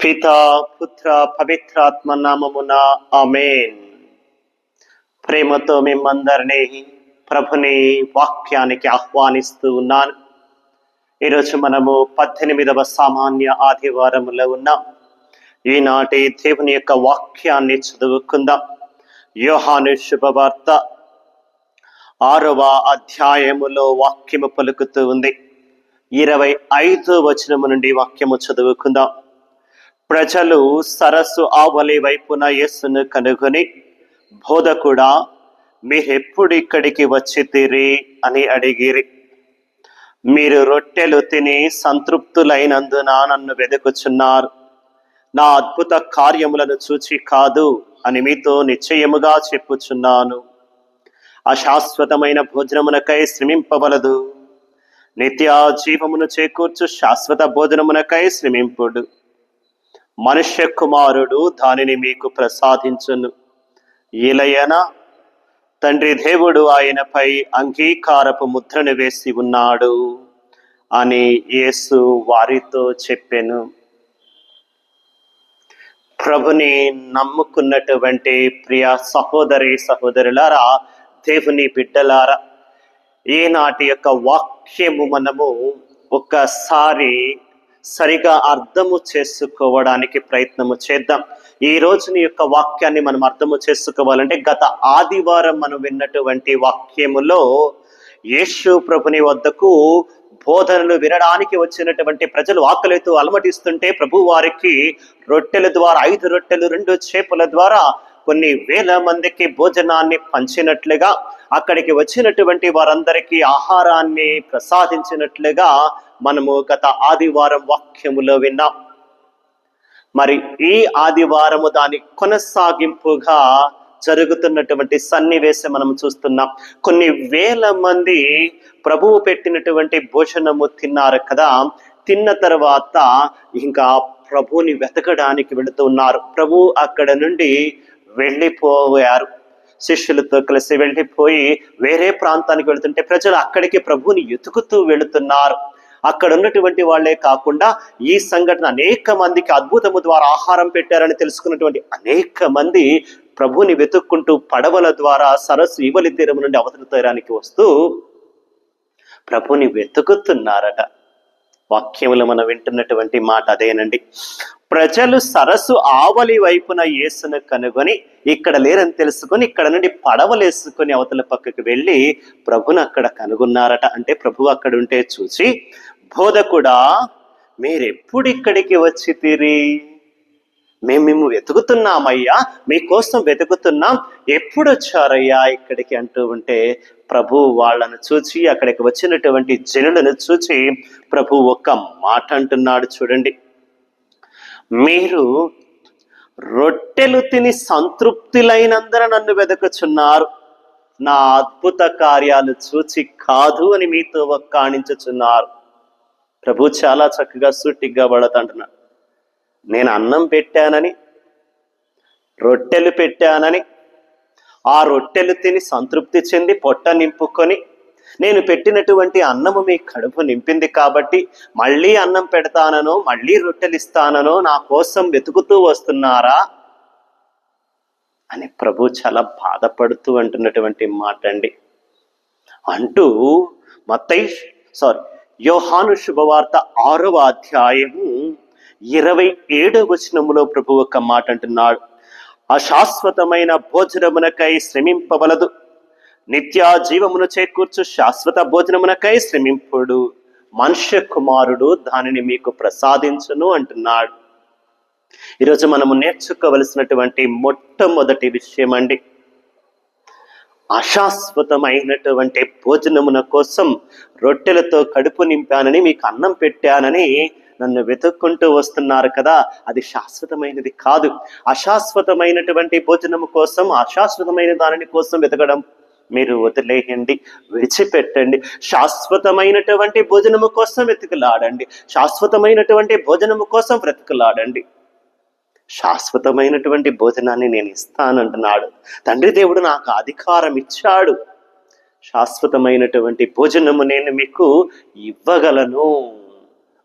పితా పుత్ర పవిత్రాత్మ నామమున ఆమేన్. ప్రేమతో మిమ్మందరినీ ప్రభుని వాక్యానికి ఆహ్వానిస్తూ ఉన్నాను. ఈరోజు మనము 18వ సామాన్య ఆదివారములో ఉన్నాం. ఈనాటి దేవుని యొక్క వాక్యాన్ని చదువుకుందాం. యోహాను శుభవార్త 6వ అధ్యాయములో వాక్యము పలుకుతూ ఉంది. 25వ వచనము నుండి వాక్యము చదువుకుందాం. ప్రజలు సరస్సు ఆవలి వైపున యేసును కనుగొని, బోధకుడా, మీరెప్పుడు ఇక్కడికి వచ్చితిరి అని అడిగిరి. మీరు రొట్టెలు తిని సంతృప్తులైనందున నన్ను వెదుకుచున్నారు. నా అద్భుత కార్యములను చూచి కాదు అని మీతో నిశ్చయముగా చెప్పుచున్నాను. అశాశ్వతమైన భోజనమునకై శ్రమింపవలదు, నిత్య జీవమును చేకూర్చు శాశ్వత భోజనమునకై శ్రమింపుడు. మనుష్య కుమారుడు దానిని మీకు ప్రసాదించును. ఇలయన తండ్రి దేవుడు ఆయనపై అంగీకారపు ముద్రను వేసి ఉన్నాడు అని యేసు వారితో చెప్పెను. ప్రభుని నమ్ముకున్నటువంటి ప్రియ సహోదరి సహోదరులారా, దేవుని బిడ్డలారా, ఈనాటి యొక్క వాక్యము మనము ఒక్కసారి సరిగా అర్థము చేసుకోవడానికి ప్రయత్నము చేద్దాం. ఈ రోజుని యొక్క వాక్యాన్ని మనం అర్థము చేసుకోవాలంటే, గత ఆదివారం మనం విన్నటువంటి వాక్యములో యేసు ప్రభుని వద్దకు బోధనలు వినడానికి వచ్చినటువంటి ప్రజలు ఆకలితో అలమటిస్తుంటే ప్రభు వారికి రొట్టెల ద్వారా 5 రొట్టెలు 2 చేపల ద్వారా కొన్ని వేల మందికి భోజనాన్ని పంచినట్లుగా, అక్కడికి వచ్చినటువంటి వారందరికీ ఆహారాన్ని ప్రసాదించినట్లుగా మనము గత ఆదివారం వాక్యములో విన్నాం. మరి ఈ ఆదివారము దాని కొనసాగింపుగా జరుగుతున్నటువంటి సన్నివేశం మనం చూస్తున్నాం. కొన్ని వేల మంది ప్రభువు పెట్టినటువంటి భోజనము తిన్నారు కదా. తిన్న తర్వాత ఇంకా ప్రభువుని వెతకడానికి వెళుతున్నారు. ప్రభు అక్కడ నుండి వెళ్ళిపోయారు. శిష్యులతో కలిసి వెళ్ళిపోయి వేరే ప్రాంతానికి వెళుతుంటే ప్రజలు అక్కడికి ప్రభువుని ఎతుకుతూ వెళుతున్నారు. అక్కడ ఉన్నటువంటి వాళ్లే కాకుండా ఈ సంఘటన అనేక మందికి అద్భుతము ద్వారా ఆహారం పెట్టారని తెలుసుకున్నటువంటి అనేక మంది ప్రభువుని వెతుక్కుంటూ పడవల ద్వారా సరస్సు ఇవలి తీరం నుండి అవతల తీరానికి వస్తూ ప్రభువుని వెతుకుతున్నారట. వాక్యములు మనం వింటున్నటువంటి మాట అదేనండి. ప్రజలు సరస్సు ఆవలి వైపున యేసును కనుగొని, ఇక్కడ లేరని తెలుసుకొని ఇక్కడ నుండి పడవలేసుకొని అవతల పక్కకి వెళ్ళి ప్రభుని అక్కడ కనుగొన్నారట. అంటే ప్రభు అక్కడ ఉంటే చూసి, బోధకుడా, మీరెప్పుడు ఇక్కడికి వచ్చితిరి? మేము వెతుకుతున్నామయ్యా, మీకోసం వెతుకుతున్నాం, ఎప్పుడు వచ్చారయ్యా ఇక్కడికి అంటూ ఉంటే, ప్రభు వాళ్ళను చూచి, అక్కడికి వచ్చినటువంటి జనులను చూచి ప్రభు ఒక్క మాట అంటున్నాడు. చూడండి, మీరు రొట్టెలు తిని సంతృప్తులైనందున నన్ను వెతుకుచున్నారు, నా అద్భుత కార్యాలు చూచి కాదు అని మీతో ఒక్కాణించుచున్నారు. ప్రభు చాలా చక్కగా సూటిగా పడతంటున్నాడు. నేను అన్నం పెట్టానని, రొట్టెలు పెట్టానని, ఆ రొట్టెలు తిని సంతృప్తి చెంది పొట్ట నింపుకొని, నేను పెట్టినటువంటి అన్నము మీ కడుపు నింపింది కాబట్టి మళ్ళీ అన్నం పెడతానో, మళ్ళీ రొట్టెలు ఇస్తానో నా కోసం వెతుకుతూ వస్తున్నారా అని ప్రభు చాలా బాధపడుతూ అంటున్నటువంటి మాట అండి. అంటూ యోహాను శుభవార్త 6వ అధ్యాయము 27వ వచనములో ప్రభు ఒక మాట అంటున్నాడు. అశాశ్వతమైన భోజనమునకై శ్రమింపవలదు, నిత్య జీవమును చేకూర్చు శాశ్వత భోజనమునకై శ్రమింపుడు. మనుష్య కుమారుడు దానిని మీకు ప్రసాదించును అంటున్నాడు. ఈరోజు మనము నేర్చుకోవలసినటువంటి మొట్టమొదటి విషయం అండి, అశాశ్వతమైనటువంటి భోజనమున కోసం రొట్టెలతో కడుపు నింపానని, మీకు అన్నం పెట్టానని నన్ను వెతుక్కుంటూ వస్తున్నారు కదా, అది శాశ్వతమైనది కాదు. అశాశ్వతమైనటువంటి భోజనము కోసం, అశాశ్వతమైన దానిని కోసం వెతకడం మీరు వదిలేయండి, విడిచిపెట్టండి. శాశ్వతమైనటువంటి భోజనము కోసం వెతుకులాడండి, శాశ్వతమైనటువంటి భోజనము కోసం బ్రతుకులాడండి. శాశ్వతమైనటువంటి భోజనాన్ని నేను ఇస్తానంటున్నాడు. తండ్రి దేవుడు నాకు అధికారం ఇచ్చాడు, శాశ్వతమైనటువంటి భోజనము నేను మీకు ఇవ్వగలను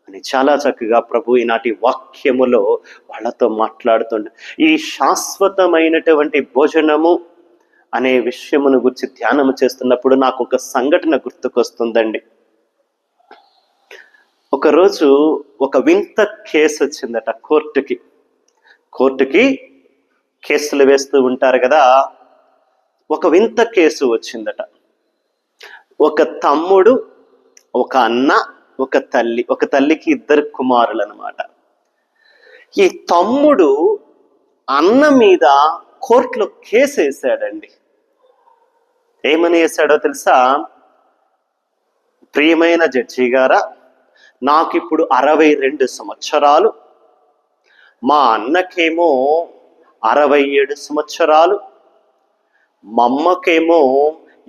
అని చాలా చక్కగా ప్రభు ఈనాటి వాక్యములో వాళ్ళతో మాట్లాడుతుండే ఈ శాశ్వతమైనటువంటి భోజనము అనే విషయమును గురించి ధ్యానం చేస్తున్నప్పుడు నాకు ఒక సంఘటన గుర్తుకొస్తుందండి. ఒకరోజు ఒక వింత కేసు వచ్చిందట కోర్టుకి కేసులు వేస్తూ ఉంటారు కదా. ఒక వింత కేసు వచ్చిందట. ఒక తమ్ముడు, ఒక అన్న, ఒక తల్లికి 2 కుమారులు అన్నమాట. ఈ తమ్ముడు అన్న మీద కోర్టులో కేసు వేశాడండి. ఏమని వేశాడో తెలుసా? ప్రియమైన జడ్జి గారా, నాకిప్పుడు 62 సంవత్సరాలు, మా అన్నకేమో 67 సంవత్సరాలు, మా అమ్మకేమో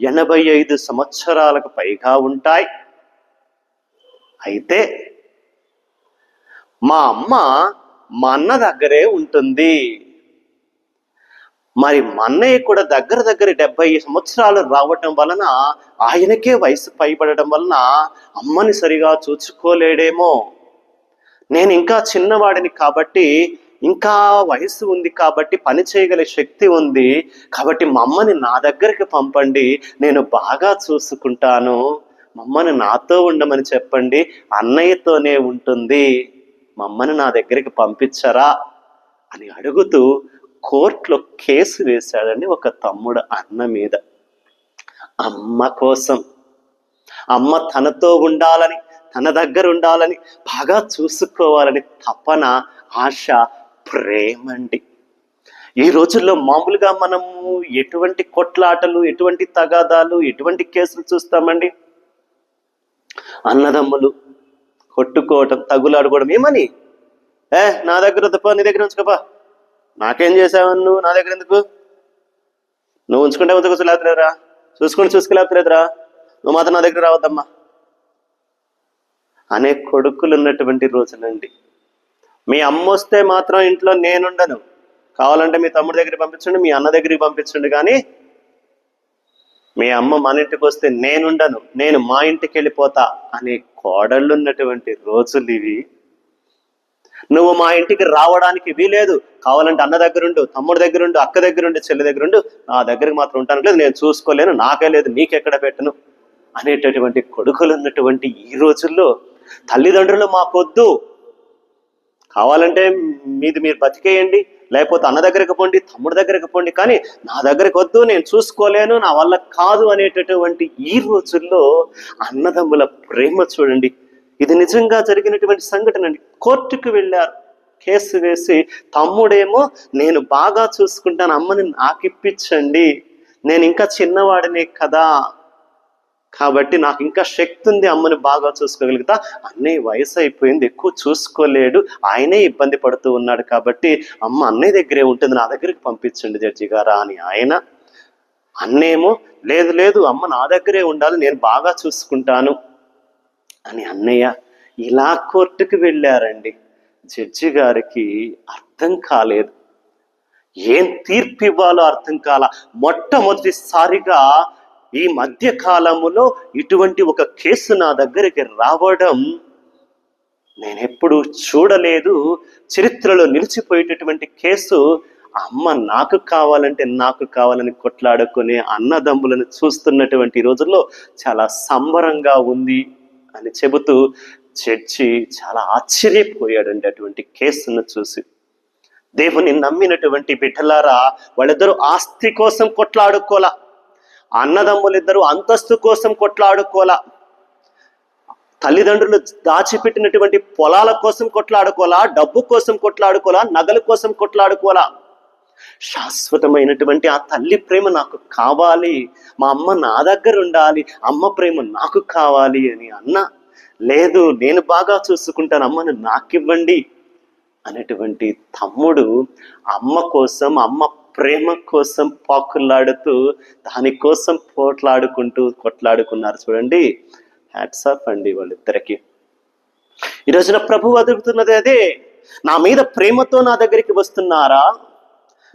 85 సంవత్సరాలకు పైగా ఉంటాయి. అయితే మా అమ్మ మా అన్న దగ్గరే ఉంటుంది. మరి మా అన్నయ్య కూడా దగ్గర 70 సంవత్సరాలు రావటం వలన, ఆయనకే వయసు పైబడటం వలన అమ్మని సరిగా చూసుకోలేడేమో. నేను ఇంకా చిన్నవాడిని కాబట్టి, ఇంకా వయసు ఉంది కాబట్టి, పని చేయగల శక్తి ఉంది కాబట్టి మా అమ్మని నా దగ్గరికి పంపండి, నేను బాగా చూసుకుంటాను. మా అమ్మని నాతో ఉండమని చెప్పండి, అన్నయ్యతోనే ఉంటుంది, మా అమ్మని నా దగ్గరికి పంపించరా అని అడుగుతూ కోర్టులో కేసు వేశాడండి ఒక తమ్ముడు అన్న మీద. అమ్మ కోసం, అమ్మ తనతో ఉండాలని, తన దగ్గర ఉండాలని, బాగా చూసుకోవాలని తపన, ఆశ, ప్రేమండి. ఈ రోజుల్లో మామూలుగా మనము ఎటువంటి కొట్లాటలు, ఎటువంటి తగాదాలు, ఎటువంటి కేసులు చూస్తామండి? అన్నదమ్ములు కొట్టుకోవటం, తగులాడుకోవడం. ఏమని? నా దగ్గర తప్ప, నీ దగ్గర ఉంచుకోపా, నాకేం చేసావని నువ్వు నా దగ్గర ఎందుకు, నువ్వు ఉంచుకుంటే ఉంచుకోలేదురా, చూసుకోలేదురా, నువ్వు మాత్రం నా దగ్గర రావద్దమ్మా అనే కొడుకులు ఉన్నటువంటి రోజులండి. మీ అమ్మ వస్తే మాత్రం ఇంట్లో నేనుండను, కావాలంటే మీ తమ్ముడి దగ్గరికి పంపించండి, మీ అన్న దగ్గరికి పంపించండి, కానీ మీ అమ్మ మన ఇంటికి వస్తే నేనుండను, నేను మా ఇంటికి వెళ్ళిపోతా అనే కోడళ్ళు ఉన్నటువంటి రోజులు ఇవి. నువ్వు మా ఇంటికి రావడానికి వీలేదు, కావాలంటే అన్న దగ్గరుండు, తమ్ముడి దగ్గరుండు, అక్క దగ్గరుండు, చెల్లి దగ్గరుండు, నా దగ్గరికి మాత్రం ఉంటాను లేదు, నేను చూసుకోలేను, నాకే లేదు, నీకెక్కడ పెట్టను అనేటటువంటి కొడుకులు ఉన్నటువంటి ఈ రోజుల్లో తల్లిదండ్రులు మాకొద్దు, కావాలంటే మీరు బతికేయండి, లేకపోతే అన్న దగ్గరికి పోండి, తమ్ముడి దగ్గరికి పోండి, కానీ నా దగ్గరికి వద్దు, నేను చూసుకోలేను, నా వల్ల కాదు అనేటటువంటి ఈ రోజుల్లో అన్నదమ్ముల ప్రేమ చూడండి. ఇది నిజంగా జరిగినటువంటి సంఘటన అండి. కోర్టుకు వెళ్ళారు, కేసు వేసి, తమ్ముడేమో నేను బాగా చూసుకుంటాను, అమ్మని నాకిప్పించండి, నేను ఇంకా చిన్నవాడినే కదా, కాబట్టి నాకు ఇంకా శక్తి ఉంది, అమ్మని బాగా చూసుకోగలుగుతా, అన్నయ్య వయసు అయిపోయింది, ఎక్కువ చూసుకోలేడు, ఆయనే ఇబ్బంది పడుతూ ఉన్నాడు, కాబట్టి అమ్మ అన్నయ్య దగ్గరే ఉంటుంది, నా దగ్గరికి పంపించండి జడ్జి గారా అని ఆయన. అన్నేమో లేదు అమ్మ నా దగ్గరే ఉండాలి, నేను బాగా చూసుకుంటాను అని అన్నయ్య. ఇలా కోర్టుకు వెళ్ళారండి. జడ్జి గారికి అర్థం కాలేదు, ఏం తీర్పు ఇవ్వాలో అర్థం కాల. మొట్టమొదటిసారిగా ఈ మధ్య కాలములో ఇటువంటి ఒక కేసు నా దగ్గరికి రావడం నేనెప్పుడు చూడలేదు. చరిత్రలో నిలిచిపోయేటటువంటి కేసు. అమ్మ నాకు కావాలంటే నాకు కావాలని కొట్లాడుకునే అన్నదమ్ములను చూస్తున్నటువంటి రోజుల్లో చాలా సంబరంగా ఉంది అని చెబుతూ జడ్జి చాలా ఆశ్చర్యపోయాడండి అటువంటి కేసును చూసి. దేవుని నమ్మినటువంటి బిడ్డలారా, వాళ్ళిద్దరూ ఆస్తి కోసం కొట్లాడుకోలా, అన్నదమ్ములిద్దరూ అంతస్తు కోసం కొట్లాడుకోలా, తల్లిదండ్రులు దాచిపెట్టినటువంటి పొలాల కోసం కొట్లాడుకోలా, డబ్బు కోసం కొట్లాడుకోలా, నగల కోసం కొట్లాడుకోలా. శాశ్వతమైనటువంటి ఆ తల్లి ప్రేమ నాకు కావాలి, మా అమ్మ నా దగ్గర ఉండాలి, అమ్మ ప్రేమ నాకు కావాలి అని అన్న. లేదు, నేను బాగా చూసుకుంటాను, అమ్మను నాకివ్వండి అనేటువంటి తమ్ముడు అమ్మ కోసం, అమ్మ ప్రేమ కోసం పాకులాడుతూ, దానికోసం కొట్లాడుకున్నారు. చూడండి, హ్యాట్స్ ఆఫ్ అండి వాళ్ళిద్దరికి. ఈ రోజున ప్రభువు అదుగుతున్నది అదే. నా మీద ప్రేమతో నా దగ్గరికి వస్తున్నారా?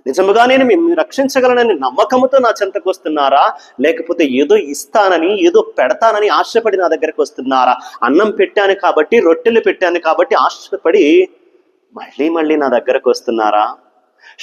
నిజముగా నేను మిమ్మల్ని రక్షించగలనని నమ్మకంతో నా చెంతకు వస్తున్నారా, లేకపోతే ఏదో ఇస్తానని ఏదో పెడతానని ఆశపడి నా దగ్గరకు వస్తున్నారా? అన్నం పెట్టాను కాబట్టి, రొట్టెలు పెట్టాను కాబట్టి ఆశపడి మళ్ళీ మళ్ళీ నా దగ్గరకు వస్తున్నారా?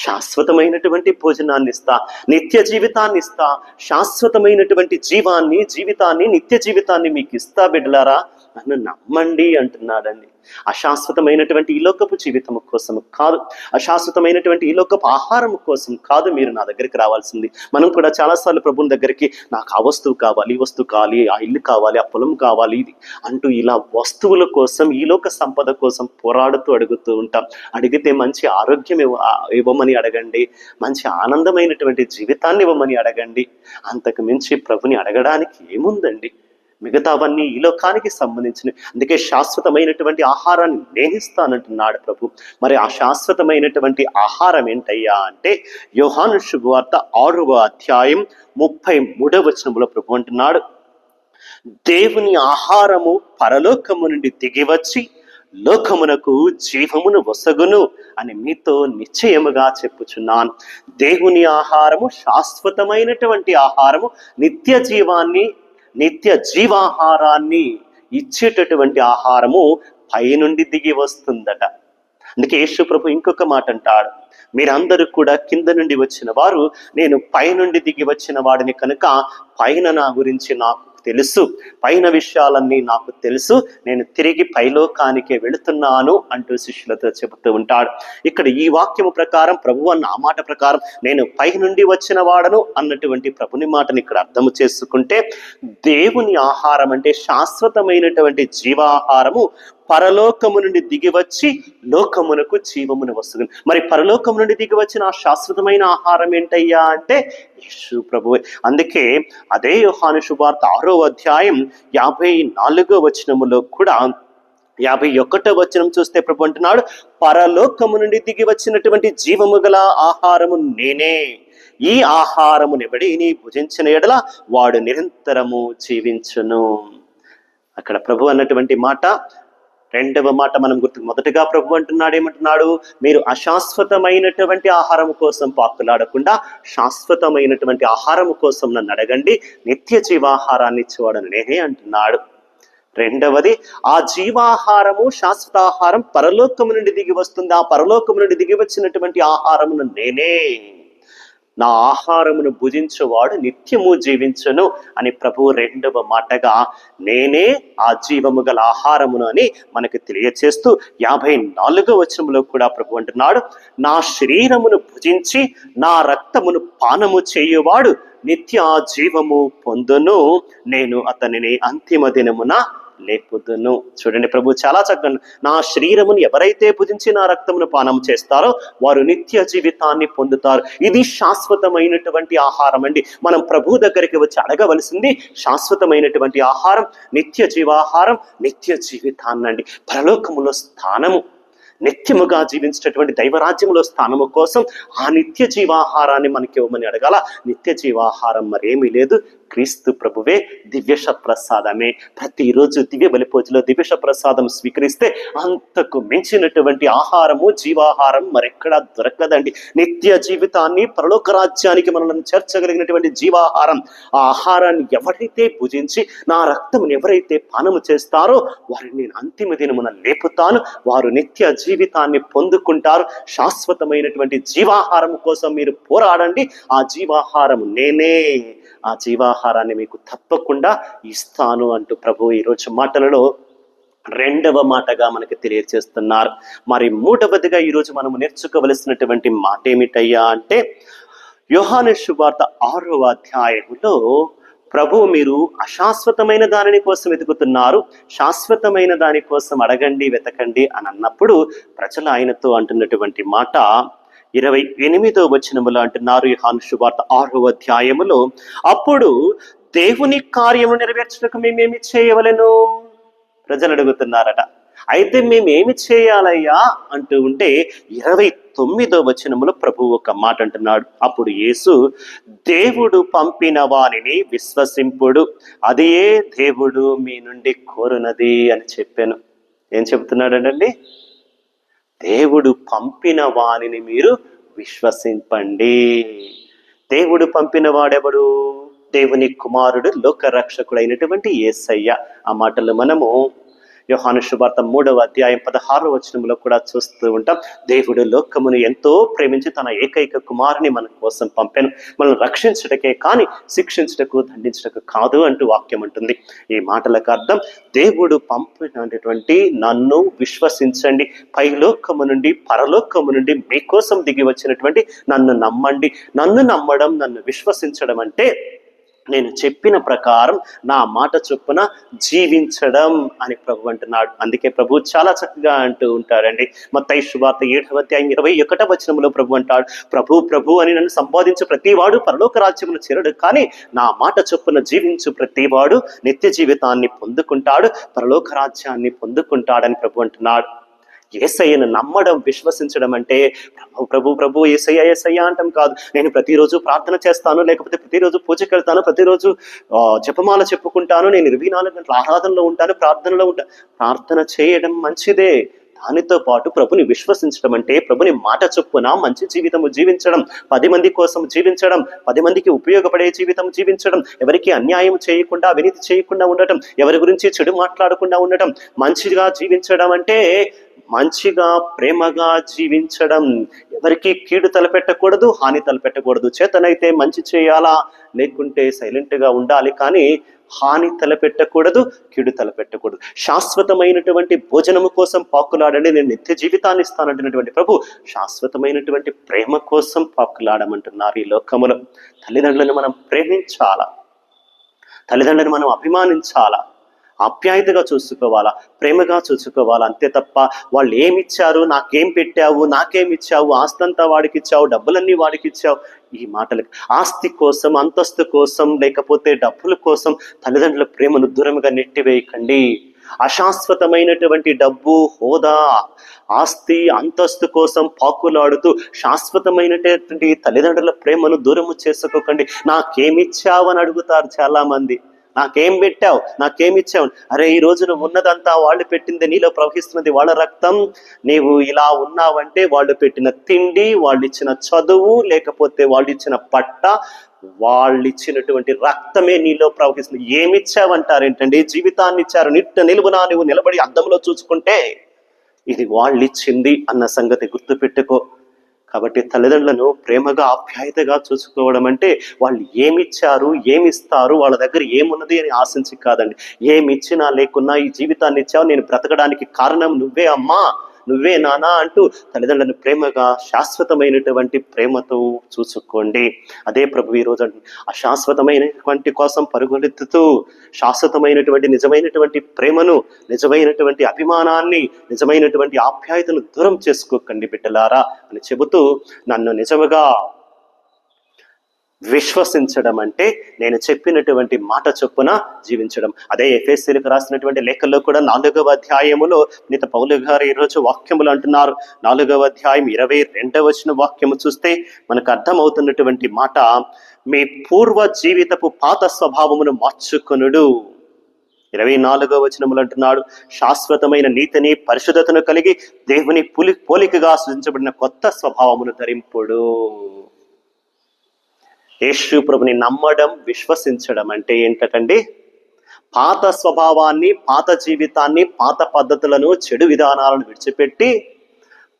శాశ్వతమైనటువంటి భోజనాన్ని ఇస్తా, నిత్య జీవితాన్ని ఇస్తా, శాశ్వతమైనటువంటి జీవితాన్ని నిత్య జీవితాన్ని మీకు ఇస్తా బిడ్డలారా, నన్ను నమ్మండి అంటున్నాడండి. అశాశ్వతమైనటువంటి ఈ లోకపు జీవితం కోసం కాదు, అశాశ్వతమైనటువంటి ఈ లోకపు ఆహారం కోసం కాదు మీరు నా దగ్గరికి రావాల్సింది. మనం కూడా చాలాసార్లు ప్రభుని దగ్గరికి నాకు ఆ వస్తువు కావాలి, ఈ వస్తువు కావాలి, ఆ ఇల్లు కావాలి, ఆ పొలం కావాలి ఇది అంటూ ఇలా వస్తువుల కోసం, ఈ లోక సంపద కోసం పోరాడుతూ అడుగుతూ ఉంటాం. అడిగితే మంచి ఆరోగ్యం ఇవ్వమని అడగండి, మంచి ఆనందమైనటువంటి జీవితాన్ని ఇవ్వమని అడగండి. అంతకు మించి ప్రభుని అడగడానికి ఏముందండి? మిగతావన్నీ ఈ లోకానికి సంబంధించినవి. అందుకే శాశ్వతమైనటువంటి ఆహారాన్ని నేనిస్తానంటున్నాడు ప్రభు. మరి ఆ శాశ్వతమైనటువంటి ఆహారం ఏంటయ్యా అంటే, యోహాను శుభవార్త 6వ అధ్యాయం 33వ వచనంలో ప్రభు అంటున్నాడు, దేవుని ఆహారము పరలోకము నుండి దిగివచ్చి లోకమునకు జీవమును వసగును అని మీతో నిశ్చయముగా చెప్పుచున్నాను. దేవుని ఆహారము శాశ్వతమైనటువంటి ఆహారము, నిత్య జీవాహారాన్ని ఇచ్చేటటువంటి ఆహారము పైనుండి దిగి వస్తుందట. అందుకే యేసు ప్రభు ఇంకొక మాట అంటాడు, మీరందరూ కూడా కింద నుండి వచ్చిన వారు, నేను పైనుండి దిగి వచ్చిన వాడిని కనుక పైన నా గురించి నాకు తెలుసు, పైన విషయాలన్నీ నాకు తెలుసు, నేను తిరిగి పైలోకానికే వెళుతున్నాను అంటూ శిష్యులతో చెబుతూ ఉంటాడు. ఇక్కడ ఈ వాక్యము ప్రకారం ప్రభు అన్న ఆ మాట ప్రకారం నేను పై నుండి వచ్చిన వాడను అన్నటువంటి ప్రభుని మాటని ఇక్కడ అర్థము చేసుకుంటే, దేవుని ఆహారం అంటే శాశ్వతమైనటువంటి జీవాహారము పరలోకము నుండి దిగివచ్చి లోకమునకు జీవమును వస్తుంది. మరి పరలోకము నుండి దిగివచ్చిన ఆ శాశ్వతమైన ఆహారం ఏంటయ్యా అంటే యేసు ప్రభువే. అందుకే అదే యోహాను సువార్త 6వ అధ్యాయం 54వ వచనములో కూడా 51వ వచనం చూస్తే ప్రభు అంటున్నాడు, పరలోకము నుండి దిగి వచ్చినటువంటి జీవము గల ఆహారము నేనే, ఈ ఆహారమునెవడి నీ భుజించిన ఎడల వాడు నిరంతరము జీవించును. అక్కడ ప్రభు అన్నటువంటి మాట, రెండవ మాట మనం మొదటగా ప్రభు అంటున్నాడు ఏమంటున్నాడు, మీరు అశాశ్వతమైనటువంటి ఆహారం కోసం పాకులాడకుండా శాశ్వతమైనటువంటి ఆహారం కోసం నన్ను అడగండి, నిత్య జీవాహారాన్ని ఇచ్చేవాడని నేనే అంటున్నాడు. రెండవది, ఆ జీవాహారము శాశ్వతాహారం పరలోకము నుండి దిగి వస్తుంది, ఆ పరలోకము నుండి దిగి వచ్చినటువంటి ఆహారమును నేనే, నా ఆహారమును భుజించువాడు నిత్యము జీవించును అని ప్రభు రెండవ మాటగా నేనే ఆ జీవము గల ఆహారమును అని మనకు తెలియచేస్తూ 54వ వచనంలో కూడా ప్రభు అంటున్నాడు, నా శరీరమును భుజించి నా రక్తమును పానము చేయువాడు నిత్య జీవము పొందును, నేను అతనిని అంతిమ దినమున లేపుదును. చూడండి ప్రభు చాలా చక్కగా, నా శరీరమును ఎవరైతే భుజించి నా రక్తమును పానం చేస్తారో వారు నిత్య జీవితాన్ని పొందుతారు. ఇది శాశ్వతమైనటువంటి ఆహారం అండి. మనం ప్రభు దగ్గరికి వచ్చి అడగవలసింది శాశ్వతమైనటువంటి ఆహారం, నిత్య జీవాహారం, నిత్య జీవితాన్నండి. పరలోకములో స్థానము, నిత్యముగా జీవించేటటువంటి దైవరాజ్యంలో స్థానము కోసం ఆ నిత్య జీవాహారాన్ని మనకి ఇవ్వమని అడగాల. నిత్య జీవాహారం మరేమీ లేదు, క్రీస్తు ప్రభువే, దివ్యష ప్రసాదమే. ప్రతిరోజు దివ్య బలిపూజలో దివ్యష ప్రసాదం స్వీకరిస్తే అంతకు మించినటువంటి ఆహారము, జీవాహారం మరెక్కడా దొరకదండి. నిత్య జీవితాన్ని, పరలోక రాజ్యానికి మనల్ని చేర్చగలిగినటువంటి జీవాహారం, ఆ ఆహారాన్ని ఎవరైతే భుజించి నా రక్తమును ఎవరైతే పానము చేస్తారో వారిని నేను అంతిమ దినమున లేపుతాను, వారు నిత్య జీవితాన్ని పొందుకుంటారు. శాశ్వతమైనటువంటి జీవాహారం కోసం మీరు పోరాడండి, ఆ జీవాహారం నేనే, ఆ జీవాహారాన్ని మీకు తప్పకుండా ఇస్తాను అంటూ ప్రభు ఈరోజు మాటలలో రెండవ మాటగా మనకి తెలియజేస్తున్నారు. మరి మూడవదిగా ఈరోజు మనము నేర్చుకోవలసినటువంటి మాట ఏమిటయ్యా అంటే, యోహాను సువార్త 6వ అధ్యాయంలో ప్రభు మీరు అశాశ్వతమైన దానిని కోసం వెతుకుతున్నారు, శాశ్వతమైన దాని కోసం అడగండి, వెతకండి అని అన్నప్పుడు ప్రజలు ఆయనతో అంటున్నటువంటి మాట 28వ వచనములో అంటున్నారు యోహాను సువార్త 6వ అధ్యాయములో, అప్పుడు దేవుని కార్యము నెరవేర్చడానికి మేమేమి చేయవలెను? ప్రజలు అడుగుతున్నారట. అయితే మేమేమి చేయాలయ్యా అంటూ ఉంటే 29వ వచనములో ప్రభువు ఒక మాట అంటున్నాడు. అప్పుడు యేసు, దేవుడు పంపిన వానిని విశ్వసింపుడు, అదే దేవుడు మీ నుండి కోరునది అని చెప్పాను. ఏం చెప్తున్నాడండి? దేవుడు పంపిన వానిని మీరు విశ్వసింపండి. దేవుడు పంపిన వాడెవడు? దేవుని కుమారుడు, లోకరక్షకుడైనటువంటి యేసయ్య. ఆ మాటలు మనము యోహాను సువార్త 3వ అధ్యాయం 16వ వచనంలో కూడా చూస్తూ ఉంటాం. దేవుడు లోకమును ఎంతో ప్రేమించి తన ఏకైక కుమారుని మన కోసం పంపాను, మనల్ని రక్షించటకే కానీ శిక్షించటకు దండించటకు కాదు అంటూ వాక్యం ఉంటుంది. ఈ మాటలకు అర్థం, దేవుడు పంపినటువంటి నన్ను విశ్వసించండి, పైలోకము నుండి పరలోకము నుండి మీకోసం దిగి వచ్చినటువంటి నన్ను నమ్మండి. నన్ను నమ్మడం, నన్ను విశ్వసించడం అంటే నేను చెప్పిన ప్రకారం నా మాట చొప్పున జీవించడం అని ప్రభు అంటున్నాడు. అందుకే ప్రభు చాలా చక్కగా అంటూ ఉంటాడండి. మత్తయి సువార్త 7వ అధ్యాయం 21వ వచనంలో ప్రభు అంటాడు, ప్రభు ప్రభు అని నన్ను సంబోధించు ప్రతివాడు పరలోక రాజ్యమును చేరడు, కానీ నా మాట చొప్పున జీవించు ప్రతివాడు నిత్య జీవితాన్ని పొందుకుంటాడు, పరలోక రాజ్యాన్ని పొందుకుంటాడని ప్రభు అంటున్నాడు. యేసయ్యను నమ్మడం, విశ్వసించడం అంటే ప్రభు ప్రభు ప్రభు యేసయ్య యేసయ్య అంటాం కాదు. నేను ప్రతిరోజు ప్రార్థన చేస్తాను, లేకపోతే ప్రతిరోజు పూజకి వెళ్తాను, ప్రతిరోజు జపమాల చెప్పుకుంటాను, నేను 24 గంటల ఆరాధనలో ఉంటాను, ప్రార్థనలో ఉంటాను. ప్రార్థన చేయడం మంచిదే, దానితో పాటు ప్రభుని విశ్వసించడం అంటే ప్రభుని మాట చొప్పున మంచి జీవితము జీవించడం, 10 మంది కోసం జీవించడం, 10 మందికి ఉపయోగపడే జీవితం జీవించడం, ఎవరికి అన్యాయం చేయకుండా, అవినీతి చేయకుండా ఉండటం, ఎవరి గురించి చెడు మాట్లాడకుండా ఉండటం, మంచిగా జీవించడం అంటే మంచిగా ప్రేమగా జీవించడం, ఎవరికి కీడు తలపెట్టకూడదు, హాని తలపెట్టకూడదు. చేతనైతే మంచి చేయాలా, లేకుంటే సైలెంట్గా ఉండాలి, కానీ హాని తలపెట్టకూడదు, కీడు తలపెట్టకూడదు. శాశ్వతమైనటువంటి భోజనము కోసం పాకులాడండి, నేను నిత్య జీవితాన్ని ఇస్తానంటున్నటువంటి ప్రభు శాశ్వతమైనటువంటి ప్రేమ కోసం పాకులాడమంటున్నారు ఈ లోకములో. తల్లిదండ్రులను మనం ప్రేమించాలా, తల్లిదండ్రులను మనం అభిమానించాలా, ఆప్యాయతగా చూసుకోవాలా, ప్రేమగా చూసుకోవాలా. అంతే తప్ప వాళ్ళు ఏమిచ్చారు, నాకేం పెట్టావు, నాకేమిచ్చావు, ఆస్తంతా వాడికి ఇచ్చావు, డబ్బులన్నీ వాడికి ఇచ్చావు, ఈ మాటలకు ఆస్తి కోసం, అంతస్తు కోసం, లేకపోతే డబ్బుల కోసం తల్లిదండ్రుల ప్రేమను దూరంగా నెట్టివేయకండి. అశాశ్వతమైనటువంటి డబ్బు, హోదా, ఆస్తి, అంతస్తు కోసం పాకులాడుతూ శాశ్వతమైనటువంటి తల్లిదండ్రుల ప్రేమను దూరము చేసుకోకండి. నాకేమిచ్చావు అని అడుగుతారు చాలా మంది. నాకేం పెట్టావు, నాకేమిచ్చావు? అరే, ఈ రోజు నువ్వు ఉన్నదంతా వాళ్ళు పెట్టింది, నీలో ప్రవహిస్తున్నది వాళ్ళ రక్తం. నీవు ఇలా ఉన్నావంటే వాళ్ళు పెట్టిన తిండి, వాళ్ళు ఇచ్చిన చదువు, లేకపోతే వాళ్ళు ఇచ్చిన పట్ట, వాళ్ళు ఇచ్చినటువంటి రక్తమే నీలో ప్రవహిస్తుంది. ఏమిచ్చావంటారేంటండి? జీవితాన్ని ఇచ్చారు. నిలువునా నువ్వు నిలబడి అద్దంలో చూసుకుంటే ఇది వాళ్ళు ఇచ్చింది అన్న సంగతి గుర్తుపెట్టుకో. కాబట్టి తల్లిదండ్రులను ప్రేమగా ఆప్యాయతగా చూసుకోవడం అంటే వాళ్ళు ఏమిచ్చారు, ఏమిస్తారు, వాళ్ళ దగ్గర ఏమున్నది అని ఆశించి కాదండి. ఏమిచ్చినా లేకున్నా ఈ జీవితాన్ని ఇచ్చావు, నేను బ్రతకడానికి కారణం నువ్వే అమ్మా, నువ్వే నానా అంటూ తల్లిదండ్రులను ప్రేమగా శాశ్వతమైనటువంటి ప్రేమతో చూసుకోండి. అదే ప్రభు ఈరోజు అశాశ్వతమైనటువంటి కోసం పరుగులెత్తుతూ శాశ్వతమైనటువంటి నిజమైనటువంటి ప్రేమను, నిజమైనటువంటి అభిమానాన్ని, నిజమైనటువంటి ఆప్యాయతను దూరం చేసుకోకండి బిడ్డలారా అని చెబుతూ, నన్ను నిజముగా విశ్వసించడం అంటే నేను చెప్పినటువంటి మాట చొప్పున జీవించడం. అదే ఎఫెసీయులకు రాసినటువంటి లేఖల్లో కూడా 4వ అధ్యాయములో పునీత పౌలు గారు ఈరోజు వాక్యములు అంటున్నారు. 4వ అధ్యాయం 22వ వచన వాక్యము చూస్తే మనకు అర్థమవుతున్నటువంటి మాట, మీ పూర్వ జీవితపు పాత స్వభావమును మార్చుకొనుడు. 24వ వచనములు అంటున్నాడు, శాశ్వతమైన నీతిని, పరిశుద్ధతను కలిగి దేవుని పోలికగా సృజించబడిన కొత్త స్వభావమును ధరింపుడు. యేసు ప్రభుని నమ్మడం, విశ్వసించడం అంటే ఏంటండి? పాత స్వభావాన్ని, పాత జీవితాన్ని, పాత పద్ధతులను, చెడు విధానాలను విడిచిపెట్టి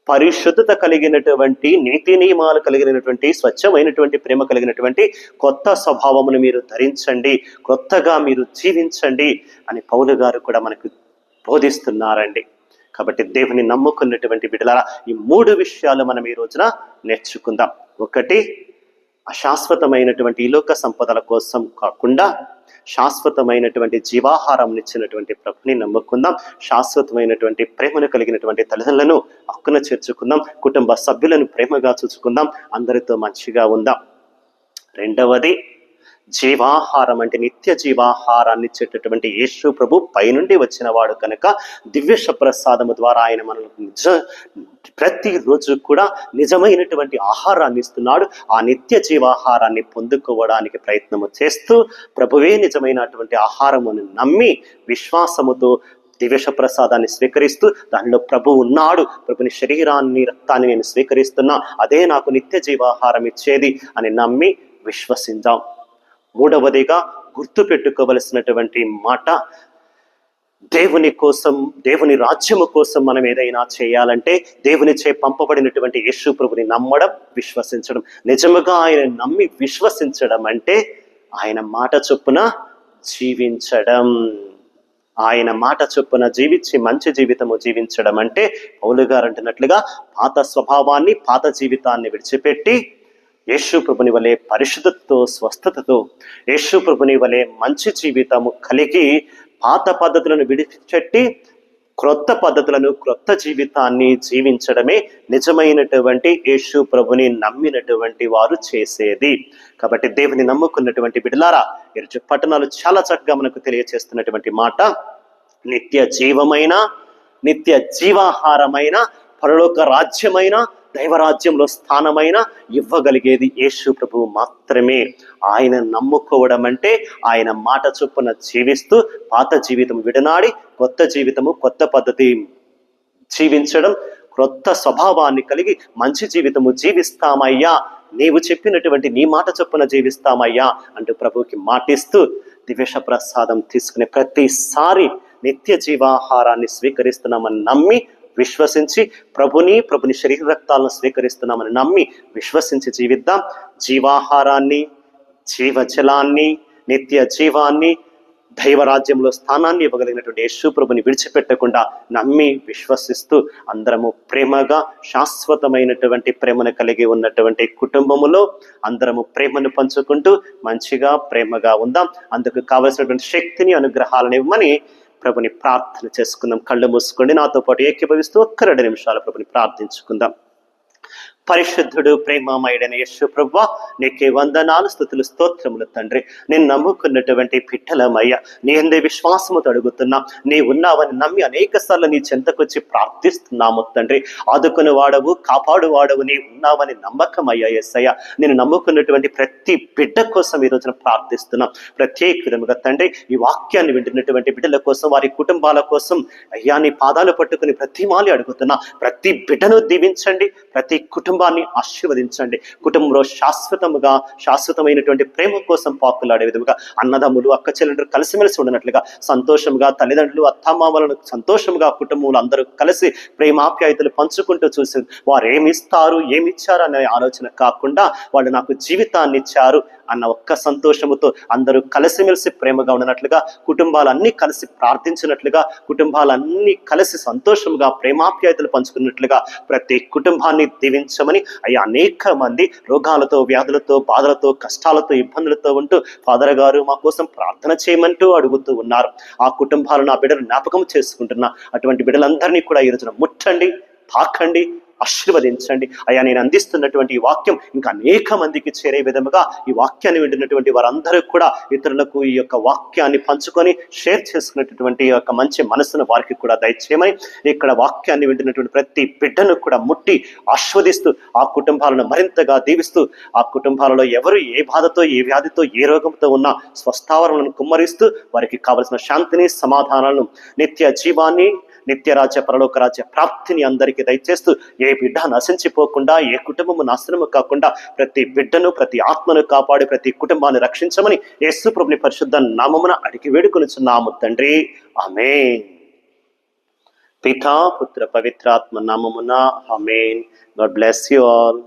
పరిశుద్ధత కలిగినటువంటి, నీతి నియమాలు కలిగినటువంటి, స్వచ్ఛమైనటువంటి ప్రేమ కలిగినటువంటి కొత్త స్వభావమును మీరు ధరించండి, కొత్తగా మీరు జీవించండి అని పౌలు గారు కూడా మనకు బోధిస్తున్నారండి. కాబట్టి దేవుని నమ్ముకున్నటువంటి బిడ్డలారా, ఈ 3 విషయాలు మనం ఈ రోజున నేర్చుకుందాం. ఒకటి, అశాశ్వతమైనటువంటి ఈ లోక సంపదల కోసం కాకుండా శాశ్వతమైనటువంటి జీవాహారం ఇచ్చినటువంటి ప్రభుని నమ్ముకుందాం. శాశ్వతమైనటువంటి ప్రేమను కలిగినటువంటి తల్లిదండ్రులను హక్కున చేర్చుకుందాం. కుటుంబ సభ్యులను ప్రేమగా చూసుకుందాం. అందరితో మంచిగా ఉందాం. రెండవది, జీవాహారం అంటే నిత్య జీవాహారాన్ని ఇచ్చేటటువంటి యేసు ప్రభు పైనుండి వచ్చిన వాడు కనుక దివ్య ప్రసాదము ద్వారా ఆయన మనకు ప్రతిరోజు కూడా నిజమైనటువంటి ఆహారాన్ని ఇస్తున్నాడు. ఆ నిత్య జీవాహారాన్ని పొందుకోవడానికి ప్రయత్నము చేస్తూ ప్రభువే నిజమైనటువంటి ఆహారమును నమ్మి విశ్వాసముతో దివ్యశ ప్రసాదాన్ని స్వీకరిస్తూ దానిలో ప్రభు ఉన్నాడు, ప్రభుని శరీరాన్ని రక్తాన్ని నేను స్వీకరిస్తున్నా, అదే నాకు నిత్య జీవాహారం ఇచ్చేది అని నమ్మి విశ్వసిద్దాం. మూడవదిగా గుర్తు పెట్టుకోవలసినటువంటి మాట, దేవుని కోసం, దేవుని రాజ్యము కోసం మనం ఏదైనా చేయాలంటే దేవునిచే పంపబడినటువంటి యేసు ప్రభుని నమ్మడం, విశ్వసించడం. నిజముగా ఆయన నమ్మి విశ్వసించడం అంటే ఆయన మాట చొప్పున జీవించడం. ఆయన మాట చొప్పున జీవించి మంచి జీవితము జీవించడం అంటే పౌలు గారు అంటున్నట్లుగా పాత స్వభావాన్ని, పాత జీవితాన్ని విడిచిపెట్టి యేసు ప్రభుని వలె పరిశుద్ధతతో, స్వస్థతతో, యేసు ప్రభుని వలె మంచి జీవితము కలిగి పాత పద్ధతులను విడిచిపెట్టి క్రొత్త పద్ధతులను, క్రొత్త జీవితాన్ని జీవించడమే నిజమైనటువంటి యేసు ప్రభుని నమ్మినటువంటి వారు చేసేది. కాబట్టి దేవుని నమ్ముకున్నటువంటి బిడ్డలారా, ఈరోజు పట్టణాలు చాలా చక్కగా మనకు తెలియచేస్తున్నటువంటి మాట, నిత్య జీవమైన, నిత్య జీవాహారమైన, పరలోక రాజ్యమైన, దైవరాజ్యంలో స్థానమైన ఇవ్వగలిగేది యేసు ప్రభువు మాత్రమే. ఆయన నమ్ముకోవడం అంటే ఆయన మాట చొప్పున జీవిస్తూ పాత జీవితం విడనాడి కొత్త జీవితము, కొత్త పద్ధతి జీవించడం, క్రొత్త స్వభావాన్ని కలిగి మంచి జీవితము జీవిస్తామయ్యా, నీవు చెప్పినటువంటి నీ మాట చొప్పున జీవిస్తామయ్యా అంటూ ప్రభువుకి మాటిస్తూ దివ్యశ ప్రసాదం తీసుకునే ప్రతిసారి నిత్య జీవాహారాన్ని స్వీకరిస్తున్నామని నమ్మి విశ్వసించి ప్రభుని శరీర రక్తాలను స్వీకరిస్తున్నామని నమ్మి విశ్వసించి జీవిద్దాం. జీవాహారాన్ని, జీవజలాన్ని, నిత్య జీవాన్ని, దైవరాజ్యంలో స్థానాన్ని ఇవ్వగలిగినటువంటి యేసు ప్రభుని విడిచిపెట్టకుండా నమ్మి విశ్వసిస్తూ అందరము ప్రేమగా, శాశ్వతమైనటువంటి ప్రేమను కలిగి ఉన్నటువంటి కుటుంబములో అందరము ప్రేమను పంచుకుంటూ మంచిగా ప్రేమగా ఉందాం. అందుకు కావలసినటువంటి శక్తిని, అనుగ్రహాలను ఇవ్వమని ప్రభుని ప్రార్థన చేసుకుందాం. కళ్ళు మూసుకోండి, నాతో పాటు ఏకీభవిస్తూ ఒక్క 2 నిమిషాలు ప్రభుని ప్రార్థించుకుందాం. పరిశుద్ధుడు, ప్రేమమయుడైన యేసు ప్రభువా, నీకే వందనాలు, స్తుతులు, స్తోత్రములు తండ్రి. నేను నమ్ముకున్నటువంటి బిడ్డలమయ్యా, నీ అందే విశ్వాసముతో అడుగుతున్నా, నీ ఉన్నావని నమ్మి అనేక సార్లు నీ చెంతకొచ్చి ప్రార్థిస్తున్నాము తండ్రి. ఆదుకుని వాడవు, కాపాడు వాడవు, నీ ఉన్నావని నమ్మకమయ్యా యేసయ్యా. నేను నమ్ముకున్నటువంటి ప్రతి బిడ్డ కోసం ఈ రోజున ప్రార్థిస్తున్నాం. ప్రత్యేక విధముగా తండ్రి, ఈ వాక్యాన్ని వింటున్నటువంటి బిడ్డల కోసం, వారి కుటుంబాల కోసం అయ్యా నీ పాదాలు పట్టుకుని ప్రతిమాలి అడుగుతున్నా. ప్రతి బిడ్డను దీవించండి, ప్రతి కుటుంబాన్ని ఆశీర్వదించండి. కుటుంబంలో శాశ్వతమైనటువంటి ప్రేమ కోసం పాకులాడే విధముగా అన్నదమ్ములు, అక్క చెల్లెండ్రు కలిసిమెలిసి ఉండనట్లుగా సంతోషంగా, తల్లిదండ్రులు, అత్తమామలను సంతోషంగా కుటుంబంలో అందరూ కలిసి ప్రేమాప్యాయతలు పంచుకుంటూ చూసి వారు ఏమిస్తారు, ఏమిచ్చారు అనే ఆలోచన కాకుండా వాళ్ళు నాకు జీవితాన్ని ఇచ్చారు అన్న ఒక్క సంతోషముతో అందరూ కలిసిమెలిసి ప్రేమగా ఉన్నట్లుగా, కుటుంబాలన్నీ కలిసి ప్రార్థించినట్లుగా, కుటుంబాలన్నీ కలిసి సంతోషంగా ప్రేమాప్యాయతలు పంచుకున్నట్లుగా ప్రతి కుటుంబాన్ని దీవించమని అయ్యా. అనేక మంది రోగాలతో, వ్యాధులతో, బాధలతో, కష్టాలతో, ఇబ్బందులతో ఉంటూ ఫాదర్ గారు మా కోసం ప్రార్థన చేయమంటూ అడుగుతూ ఉన్నారు. ఆ కుటుంబాలను, ఆ బిడ్డలు జ్ఞాపకం చేసుకుంటున్నా. అటువంటి బిడ్డలందరినీ కూడా ఈ రోజున ముట్టండి, తాకండి, ఆశీర్వదించండి అయ్యా. నేను అందిస్తున్నటువంటి ఈ వాక్యం ఇంకా అనేక మందికి చేరే విధముగా ఈ వాక్యాన్ని వింటున్నటువంటి వారందరూ కూడా ఇతరులకు ఈ యొక్క వాక్యాన్ని పంచుకొని షేర్ చేసుకున్నటువంటి ఈ యొక్క మంచి మనసును వారికి కూడా దయచేయమని, ఇక్కడ వాక్యాన్ని వింటున్నటువంటి ప్రతి బిడ్డను కూడా ముట్టి ఆస్వాదిస్తూ ఆ కుటుంబాలను మరింతగా దీవిస్తూ, ఆ కుటుంబాలలో ఎవరు ఏ బాధతో, ఏ వ్యాధితో, ఏ రోగంతో ఉన్నా స్వస్థావరణను కుమ్మరిస్తూ వారికి కావలసిన శాంతిని, సమాధానాలను, నిత్య జీవాన్ని, నిత్యరాజ్య, పరలోక రాజ్య ప్రాప్తిని అందరికీ దయచేస్తూ ఏ బిడ్డ నశించిపోకుండా, ఏ కుటుంబము నాశనము కాకుండా ప్రతి బిడ్డను, ప్రతి ఆత్మను కాపాడి ప్రతి కుటుంబాన్ని రక్షించమని యేసు ప్రభుని పరిశుద్ధ నామమున అడిగి వేడుకొనుచున్నాము తండ్రి. ఆమేన్. పితా, పుత్ర, పవిత్రాత్మ నామమున ఆమేన్. God bless you all.